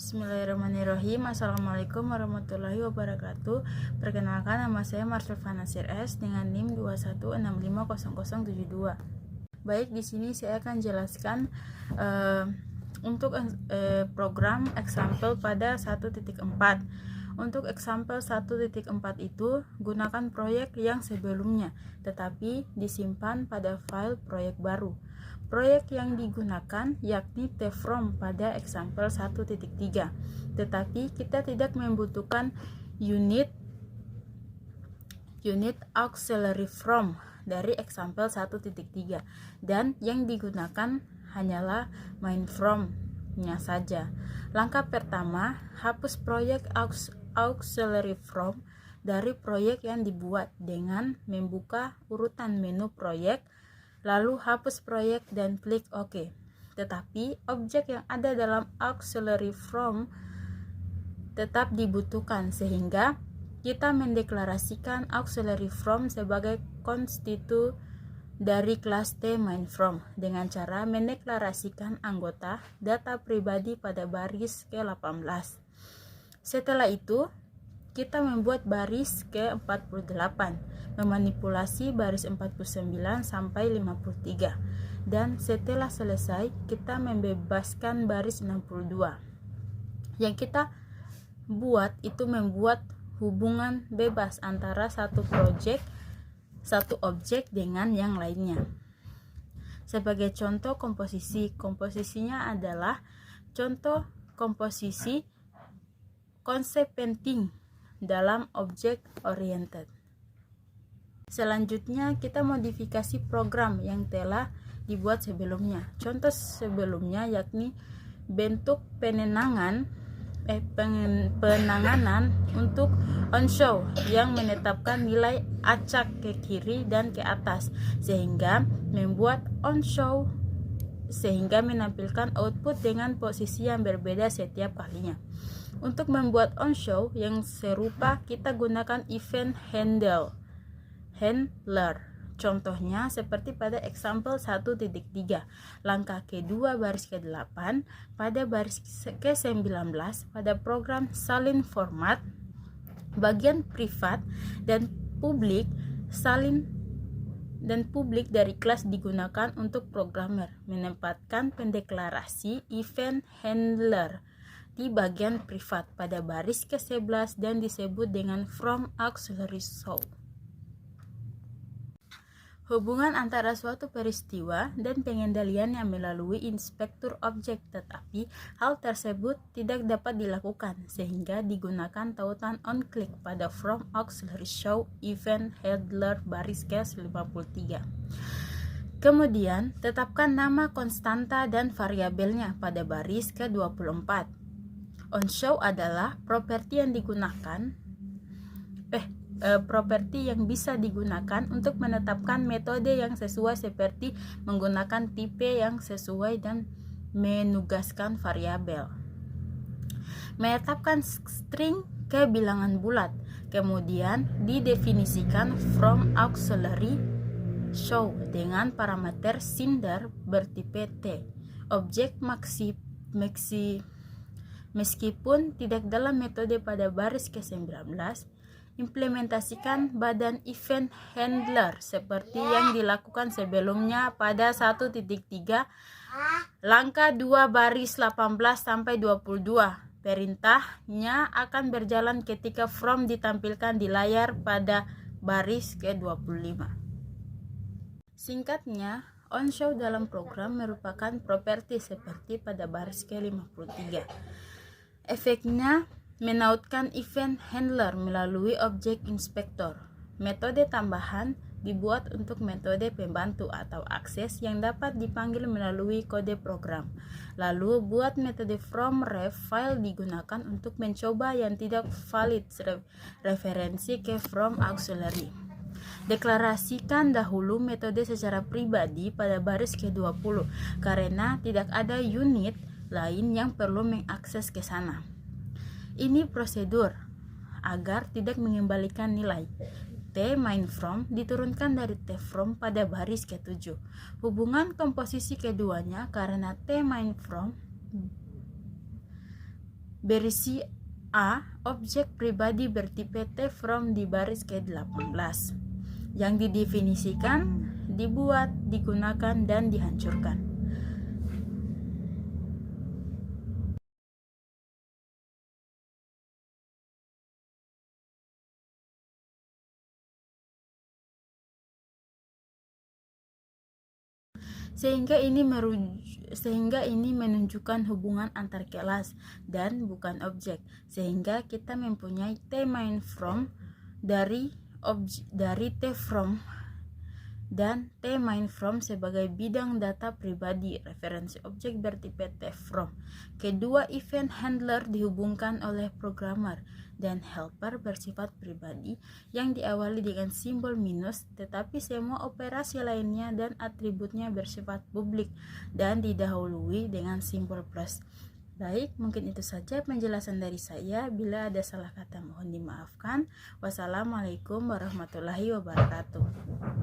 Bismillahirrahmanirrahim. Assalamualaikum warahmatullahi wabarakatuh. Perkenalkan, nama saya Marcelva Nasir S dengan NIM 21650072. Baik, di sini saya akan jelaskan untuk program example pada 1.4. Untuk example 1.4 itu gunakan proyek yang sebelumnya, tetapi disimpan pada file proyek baru. Proyek yang digunakan yakni tfrom pada example 1.3, tetapi kita tidak membutuhkan unit auxiliary from dari example 1.3, dan yang digunakan hanyalah main from-nya saja. Langkah pertama, hapus proyek auxiliary from dari proyek yang dibuat dengan membuka urutan menu proyek, lalu hapus proyek dan klik OK. Tetapi objek yang ada dalam auxiliary from tetap dibutuhkan, sehingga kita mendeklarasikan auxiliary from sebagai konstitu dari kelas tMainFrom dengan cara mendeklarasikan anggota data pribadi pada baris ke-18. Setelah itu, kita membuat baris ke-48, memanipulasi baris 49 sampai 53, dan setelah selesai kita membebaskan baris 62. Yang kita buat itu membuat hubungan bebas antara satu objek dengan yang lainnya. Sebagai contoh komposisinya adalah contoh komposisi konsep penting dalam object oriented. Selanjutnya kita modifikasi program yang telah dibuat sebelumnya. Contoh sebelumnya yakni bentuk penanganan untuk onShow yang menetapkan nilai acak ke kiri dan ke atas, sehingga membuat onShow sehingga menampilkan output dengan posisi yang berbeda setiap kalinya. Untuk membuat onShow yang serupa, kita gunakan event handler. Contohnya seperti pada example 1.3. Langkah kedua baris ke-8 pada baris ke-19 pada program salin format, bagian privat dan publik dari kelas digunakan untuk programmer menempatkan pendeklarasi event handler di bagian privat pada baris ke-11 dan disebut dengan from auxiliary show. Hubungan antara suatu peristiwa dan pengendaliannya melalui inspektur objek, tetapi hal tersebut tidak dapat dilakukan sehingga digunakan tautan onClick pada from auxiliary show event handler baris ke-53. Kemudian tetapkan nama konstanta dan variabelnya pada baris ke-24. onShow adalah properti yang bisa digunakan untuk menetapkan metode yang sesuai, seperti menggunakan tipe yang sesuai dan menugaskan variabel. Menetapkan string ke bilangan bulat, kemudian didefinisikan from auxiliary show dengan parameter Cinder bertipe T. Objek meskipun tidak dalam metode pada baris ke-19, implementasikan badan event handler seperti yang dilakukan sebelumnya pada 1.3 langkah 2 baris 18 sampai 22. Perintahnya akan berjalan ketika from ditampilkan di layar pada baris ke-25. Singkatnya, onShow dalam program merupakan properti seperti pada baris ke-53. Efeknya menautkan event handler melalui objek inspektor. Metode tambahan dibuat untuk metode pembantu atau akses yang dapat dipanggil melalui kode program. Lalu buat metode fromRef file digunakan untuk mencoba yang tidak valid referensi ke from auxiliary. Deklarasikan dahulu metode secara pribadi pada baris ke-20 karena tidak ada unit lain yang perlu mengakses ke sana. Ini prosedur agar tidak mengembalikan nilai. tMainFrom diturunkan dari tFrom pada baris ke-7. Hubungan komposisi keduanya karena tMainFrom berisi A. Objek pribadi bertipe T from di baris ke-18 yang didefinisikan, dibuat, digunakan, dan dihancurkan. Sehingga ini menunjukkan hubungan antar kelas dan bukan objek, sehingga kita mempunyai T main from dari T from dan T main from sebagai bidang data pribadi referensi objek bertipe T from. Kedua event handler dihubungkan oleh programmer dan helper bersifat pribadi yang diawali dengan simbol minus, tetapi semua operasi lainnya dan atributnya bersifat publik dan didahului dengan simbol plus. Baik, mungkin itu saja penjelasan dari saya. Bila ada salah kata mohon dimaafkan. Wassalamualaikum warahmatullahi wabarakatuh.